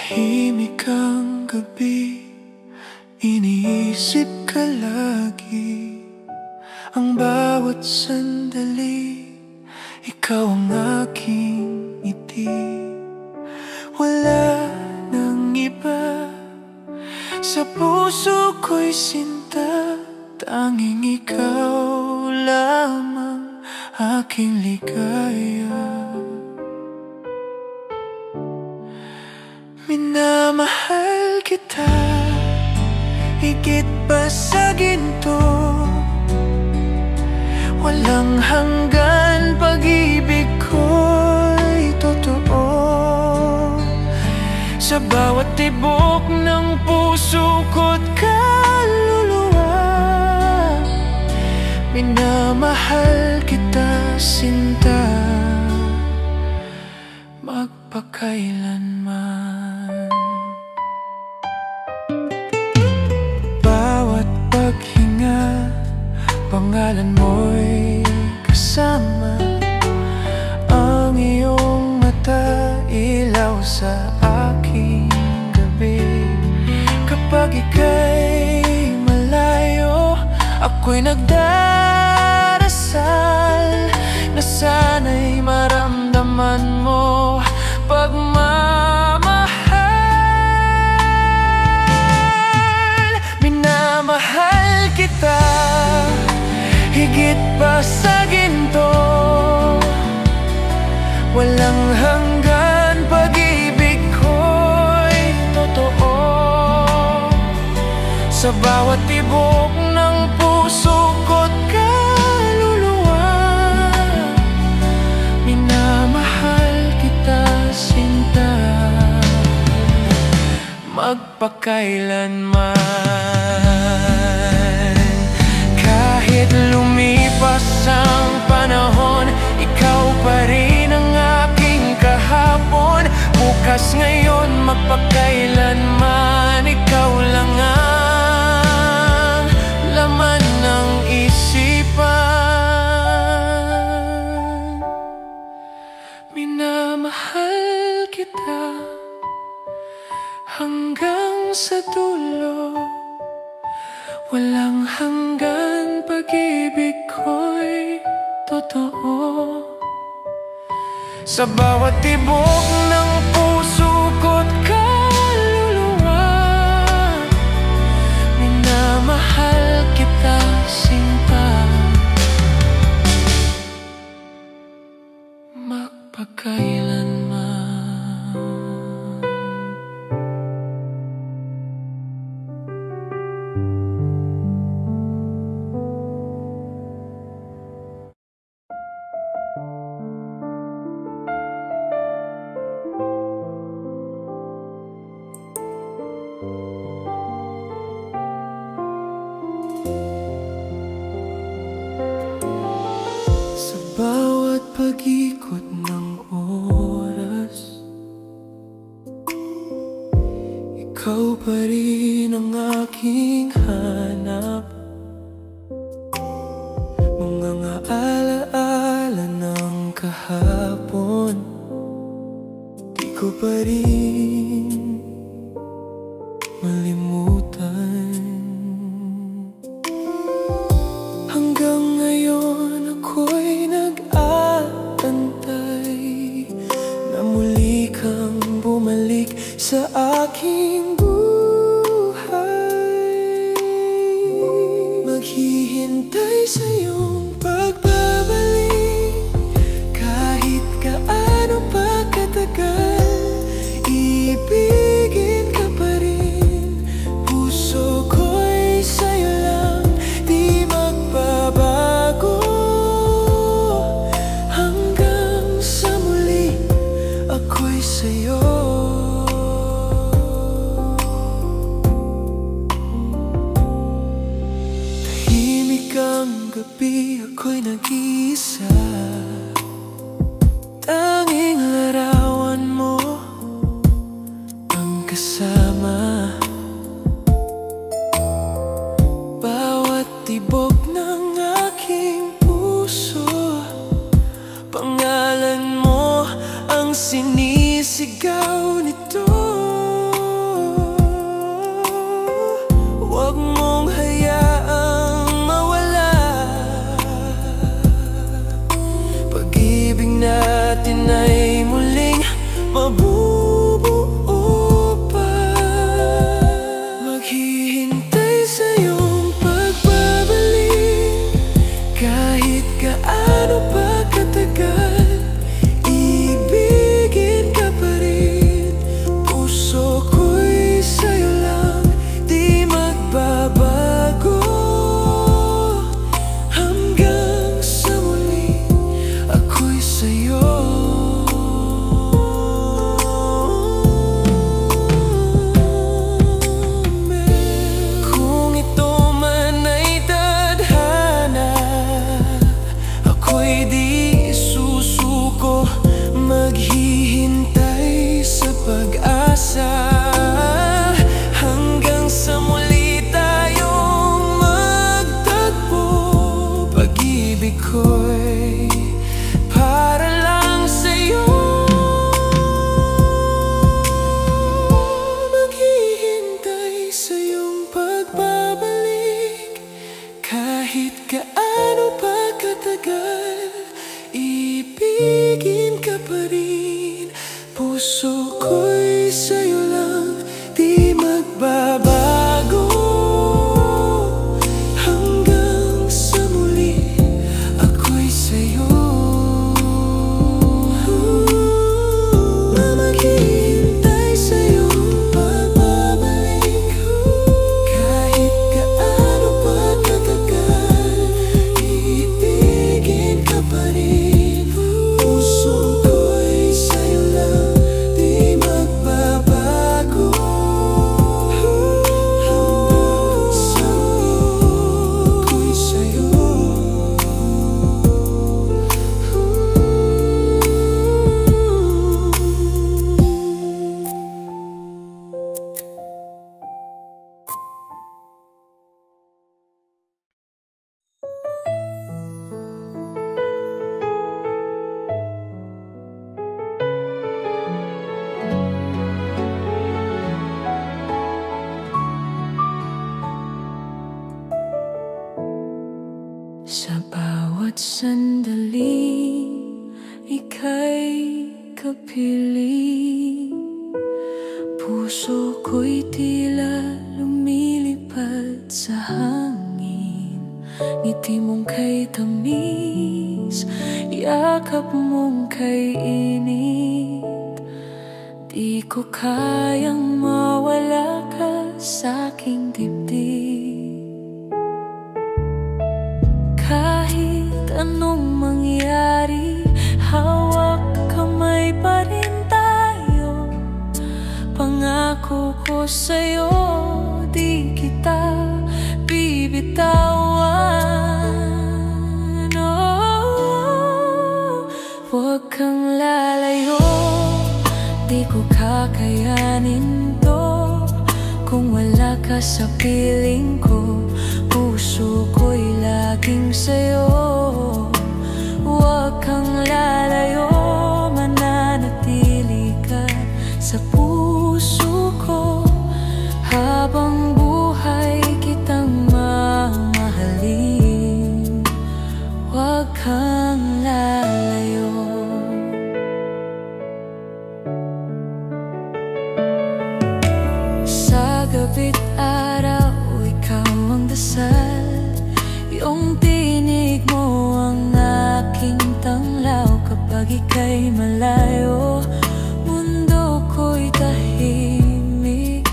Tahimik ang gabi, iniisip ka lagi. Ang bawat sandali, ikaw ang aking ngiti. Wala nang iba, sa puso ko'y sinta. Tanging ikaw lamang aking ligaya. Minamahal kita higit pa sa ginto. Walang hanggan, pag-ibig ko'y totoo. Sa bawat tibok ng puso ko't kaluluwa, minamahal kita, sinta, magpakailanman. Bawat paghinga, pangalan mo'y kasama. Ang iyong mata, ilaw sa aking gabi. Kapag ika'y malayo, ako'y nagdarasal na sana'y maramdaman mo pagmamahal. Minamahal kita higit pa sa ginto. Walang hanggan, pag-ibig ko'y totoo. Sa bawat tibok ng puso ko't kaluluwa, minamahal kita, sinta, magpakailanman. Kahit lumipas ang panahon, ikaw pa rin ang aking kahapon. Bukas, ngayon, magpakailanman, ikaw lang ang laman ng isipan. Minamahal kita hanggang sa dulo. Walang hanggan, pag-ibig ko'y totoo. Sa bawat tibok ng puso ko't kaluluwa, minamahal kita, sinta, magpakailanman. Sa bawat pag-ikot ng oras, ikaw pa rin ang aking hanap. Mga alaala ng kahapon, di ko pa rin malimutan. Hanggang ngayon ako'y nag-aantay na muli kang bumalik sa aking buhay. Maghihintay sa iyong pagbabalik kahit gaano pa katagal. Ibigin ka pa rin, puso ko'y sa'yo lang, di magbabago. Hanggang sa muli, ako'y sa'yo. Tahimik ang gabi, ako'y nag-iisa. Tanging larawan mo ang kasama. Bawat tibok ng aking puso, pangalan mo ang sinisigaw nito. puso ko'y tila lumilipad sa hangin. Ngiti mong kay tamis, yakap mong kay init. Di ko kayang mawala ka sa'king dibdib. Kahit anong mangyari, hawak kamay pa rin tayo. Pangako ko sa'yo, di kita bibitawan. Oh, huwag kang lalayo, di ko kakayanin to kung wala ka sa piling ko. Puso ko'y laging sa'yo. Huwag kang lalayo, mananatili ka sa puso ko. Habang buhay kitang mamahalin, huwag kang lalayo. Sa gabi't araw, ikaw ang dasal. Yung tinig mo ang aking tanglaw. Kapag ika'y malayo, mundo ko'y tahimik.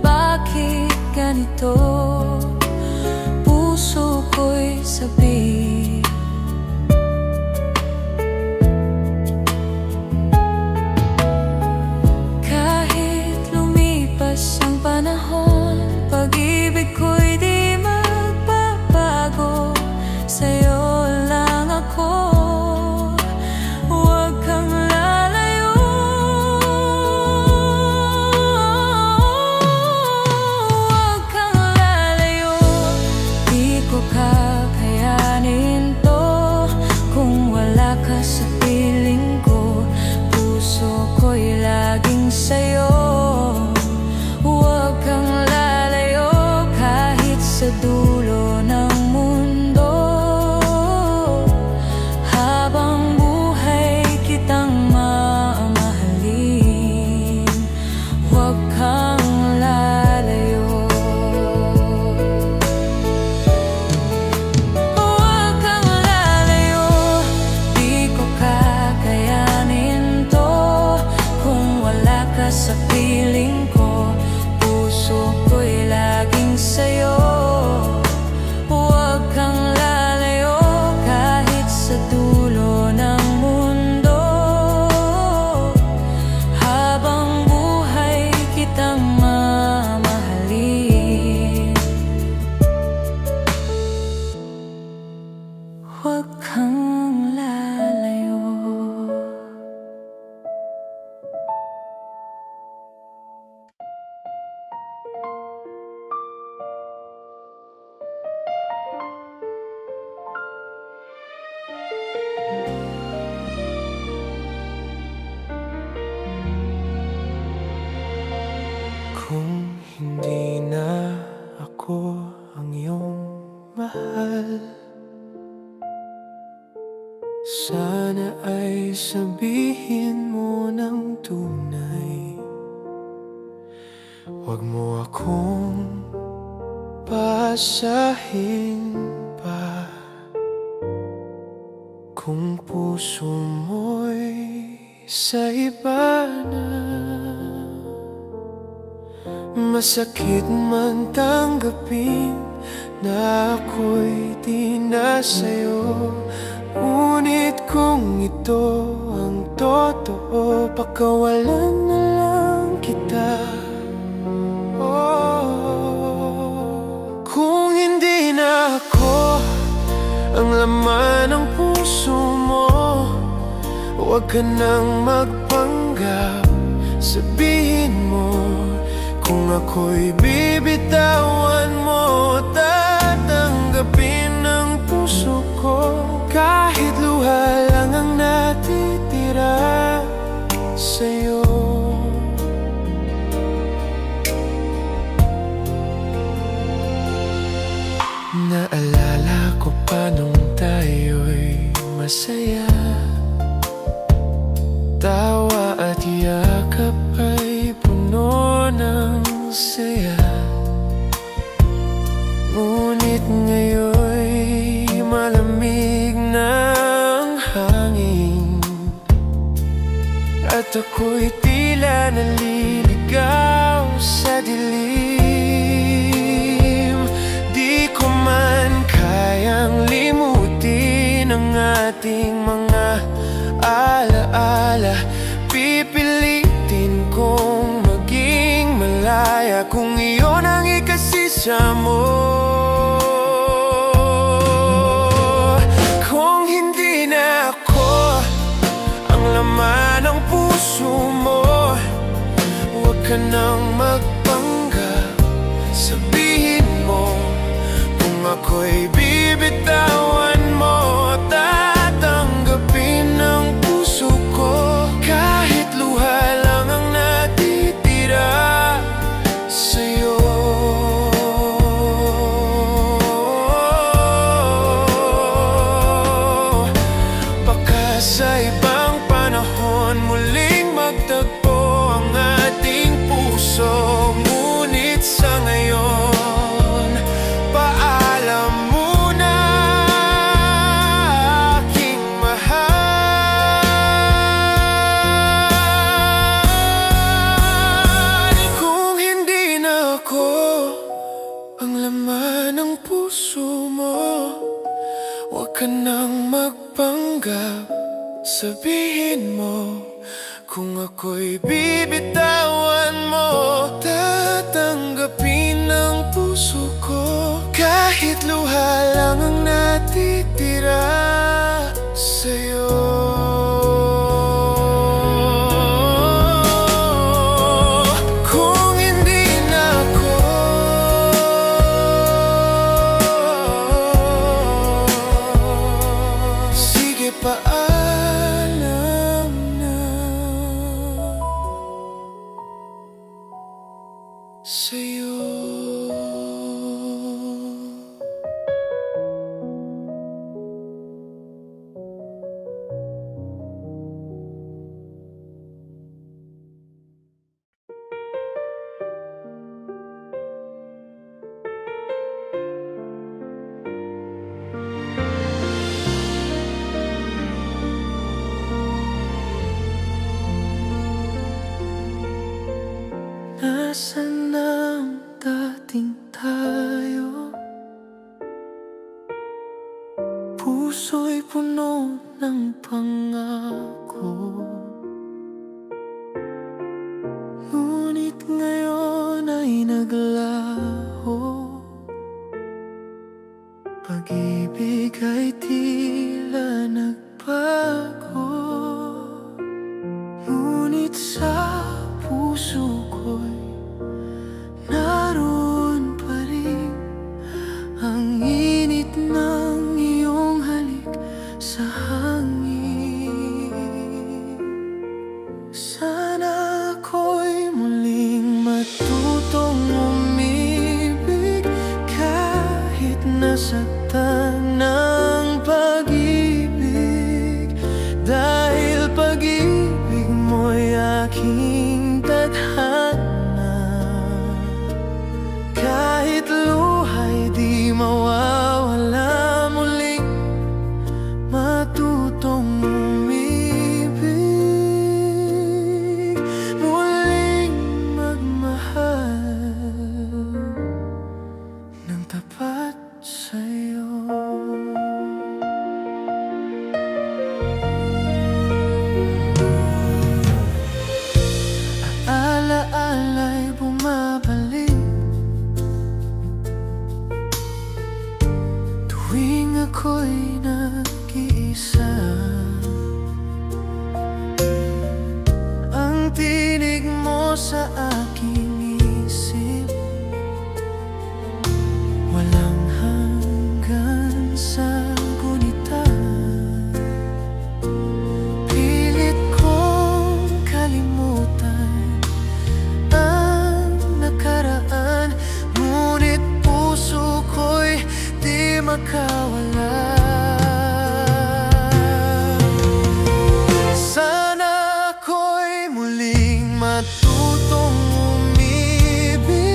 Bakit ganito? Puso ko'y sabik. Kahit lumipas ang panahon, pag-ibig ko'y di magbabago. Sa'yo lang ako. Huwag kang lalayo. Huwag kang lalayo, di ko kakayanin to kung wala ka sa piling ko. Puso ko'y laging sa'yo. Huwag kang lalayo, kahit sa dulo ng mundo. Habang buhay kitang mamahalin, huwag kang lalayo. Huwag kang lalayo, di ko kakayanin to kung wala ka sa piling ko. Puso ko'y laging sa'yo. Huwag kang lalayo, kahit sa dulo ng mundo. Habang buhay kitang mamahalin, huwag kang lalayo. Kung hindi na ako ang iyong mahal, sana ay sabihin mo ng tunay. Huwag mo akong pasahin pa. Kung puso mo'y sa iba na, masakit man tanggapin na ako'y di na sa'yo. Ngunit kung ito ang totoo, pakawalan na lang kita. Oh, kung hindi na ako ang laman ng puso mo, huwag ka nang magpanggap. Sabihin mo kung ako'y bibitawan mo, tatanggapin ng puso ko. Kahit luha lang ang natitira sa'yo. Naalala ko pa nung tayo'y masaya, tawa at yakap ay puno saya. Ngunit ngayon'y malamig ng hangin, at ako'y tila naliligaw sa dilim. Di ko man kayang limutin ang ating mga alaala. Pipilitin kong maging malaya kung iyon ang ikasisa mo. Kung hindi na ako ang laman ng puso mo, huwag ka nang magpanggap. Sabihin mo kung ako'y bibitawan mo. Tatanggapin ng puso ko kahit luha lang ang natitira sa'yo. Baka sa ibang panahon muling magtagpo ang ating puso, ngunit sa ngayon paalam muna, aking mahal. Kung hindi na ako ang laman ng puso mo, huwag ka nang magpanggap. Sabihin mo kung ako'y bibitawan mo. Tatanggapin ng puso ko kahit luha lang ang natitira sa'yo. Kung hindi na ako sige paalam na sa'yo. Nasaan ang dating tayo? Puso'y puno ng pangako, ngunit ngayon ay naglaho. Pag-ibig ay tila nagbago, ngunit sa puso ko'y naroon pa rin ang init ng iyong halik sa hangin. Sana ako'y muling matutong umibig kahit nasaktan ng pag-ibig, dahil pag-ibig mo'y aking tadhana. Kahit luha'y di mawawala, muling matutong umibig, muling magmahal ng tapat sa'yo. Alaala'y bumabalik tuwing ako'y nag-iisa. Ang tinig mo sa aking isip, walang hanggan sa gunita. Pilit kong kalimutan ang nakaraan, ngunit puso ko'y di makawala. Sana ako'y muling matutong umibig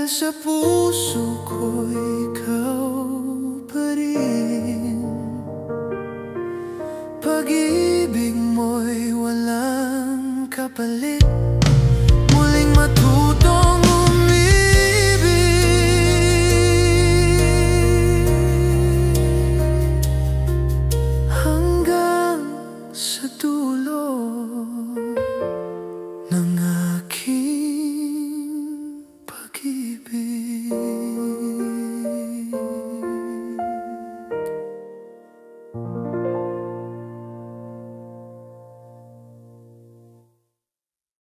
sa puso ko, ikaw pa rin. Pag-ibig mo'y walang kapalit. Muling matuloy